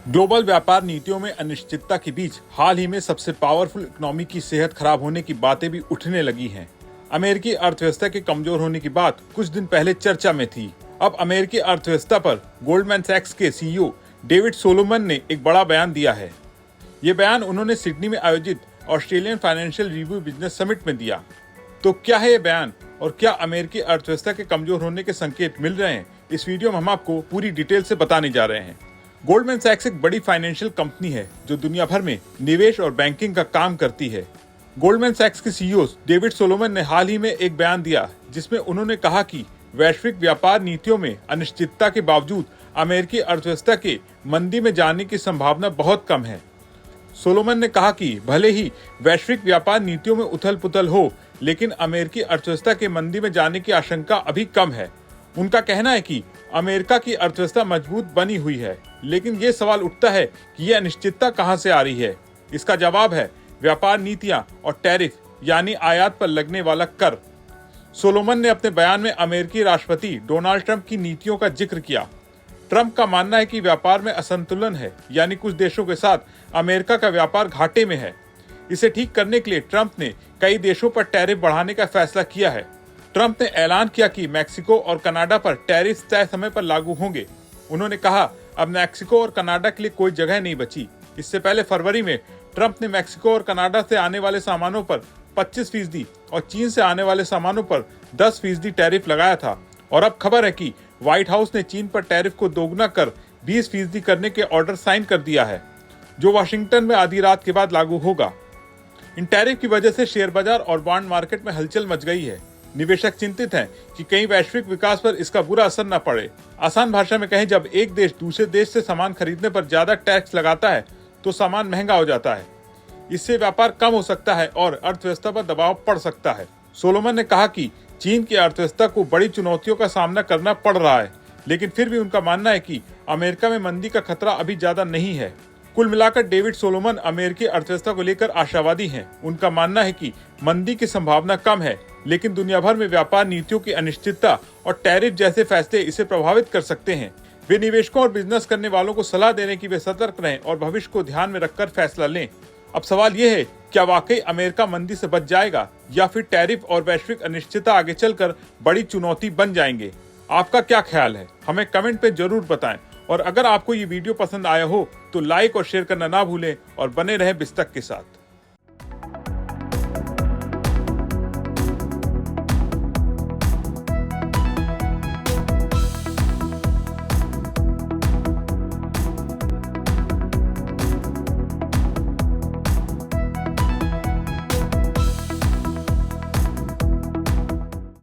Global व्यापार नीतियों में अनिश्चितता के बीच हाल ही में सबसे पावरफुल इकोनॉमी की सेहत खराब होने की बातें भी उठने लगी हैं। अमेरिकी अर्थव्यवस्था के कमजोर होने की बात कुछ दिन पहले चर्चा में थी। अब अमेरिकी अर्थव्यवस्था पर गोल्डमैन सैक्स के सीईओ डेविड सोलोमन ने एक बड़ा बयान दिया है। ये बयान उन्होंने सिडनी में आयोजित Australian financial review business summit में दिया। तो क्या है ये बयान और क्या अमेरिकी अर्थव्यवस्था के कमजोर होने के संकेत मिल रहे हैं, इस वीडियो में हम आपको पूरी डिटेल से बताने जा रहे हैं। गोल्डमैन सैक्स एक बड़ी फाइनेंशियल कंपनी है जो दुनिया भर में निवेश और बैंकिंग का काम करती है। गोल्डमैन सैक्स के सीईओ डेविड सोलोमन ने हाल ही में एक बयान दिया जिसमें उन्होंने कहा कि वैश्विक व्यापार नीतियों में अनिश्चितता के बावजूद अमेरिकी अर्थव्यवस्था के मंदी में जाने की संभावना बहुत कम है। सोलोमन ने कहा कि भले ही वैश्विक व्यापार नीतियों में उथल पुथल हो, लेकिन अमेरिकी अर्थव्यवस्था के मंदी में जाने की आशंका अभी कम है। उनका कहना है कि अमेरिका की अर्थव्यवस्था मजबूत बनी हुई है, लेकिन ये सवाल उठता है कि ये अनिश्चितता कहां से आ रही है। इसका जवाब है व्यापार नीतियां और टैरिफ यानी आयात पर लगने वाला कर। सोलोमन ने अपने बयान में अमेरिकी राष्ट्रपति डोनाल्ड ट्रंप की नीतियों का जिक्र किया। ट्रंप का मानना है कि व्यापार में असंतुलन है, यानी कुछ देशों के साथ अमेरिका का व्यापार घाटे में है। इसे ठीक करने के लिए ट्रंप ने कई देशों पर टैरिफ बढ़ाने का फैसला किया है। ट्रंप ने ऐलान किया कि मैक्सिको और कनाडा पर टैरिफ तय समय पर लागू होंगे। उन्होंने कहा अब मैक्सिको और कनाडा के लिए कोई जगह नहीं बची। इससे पहले फरवरी में ट्रंप ने मैक्सिको और कनाडा से आने वाले सामानों पर 25% और चीन से आने वाले सामानों पर 10% टैरिफ लगाया था। और अब खबर है कि व्हाइट हाउस ने चीन पर टैरिफ को दोगुना कर 20% करने के ऑर्डर साइन कर दिया है, जो वाशिंगटन में आधी रात के बाद लागू होगा। इन टैरिफ की वजह से शेयर बाजार और बॉन्ड मार्केट में हलचल मच गई है। निवेशक चिंतित हैं कि कहीं वैश्विक विकास पर इसका बुरा असर न पड़े। आसान भाषा में कहें, जब एक देश दूसरे देश से सामान खरीदने पर ज्यादा टैक्स लगाता है तो सामान महंगा हो जाता है। इससे व्यापार कम हो सकता है और अर्थव्यवस्था पर दबाव पड़ सकता है। सोलोमन ने कहा कि चीन की अर्थव्यवस्था को बड़ी चुनौतियों का सामना करना पड़ रहा है, लेकिन फिर भी उनका मानना है कि अमेरिका में मंदी का खतरा अभी ज्यादा नहीं है। कुल मिलाकर डेविड सोलोमन अमेरिकी अर्थव्यवस्था को लेकर आशावादी हैं। उनका मानना है कि मंदी की संभावना कम है, लेकिन दुनिया भर में व्यापार नीतियों की अनिश्चितता और टैरिफ जैसे फैसले इसे प्रभावित कर सकते हैं। वे निवेशकों और बिजनेस करने वालों को सलाह देने की वे सतर्क रहें और भविष्य को ध्यान में रखकर फैसला लें। अब सवाल ये है, क्या वाकई अमेरिका मंदी से बच जाएगा या फिर टैरिफ और वैश्विक अनिश्चितता आगे चलकर बड़ी चुनौती बन जाएंगे? आपका क्या ख्याल है? हमें कमेंट पे जरूर बताएं। और अगर आपको ये वीडियो पसंद आया हो तो लाइक और शेयर करना ना भूलें और बने रहें बिस्तक के साथ।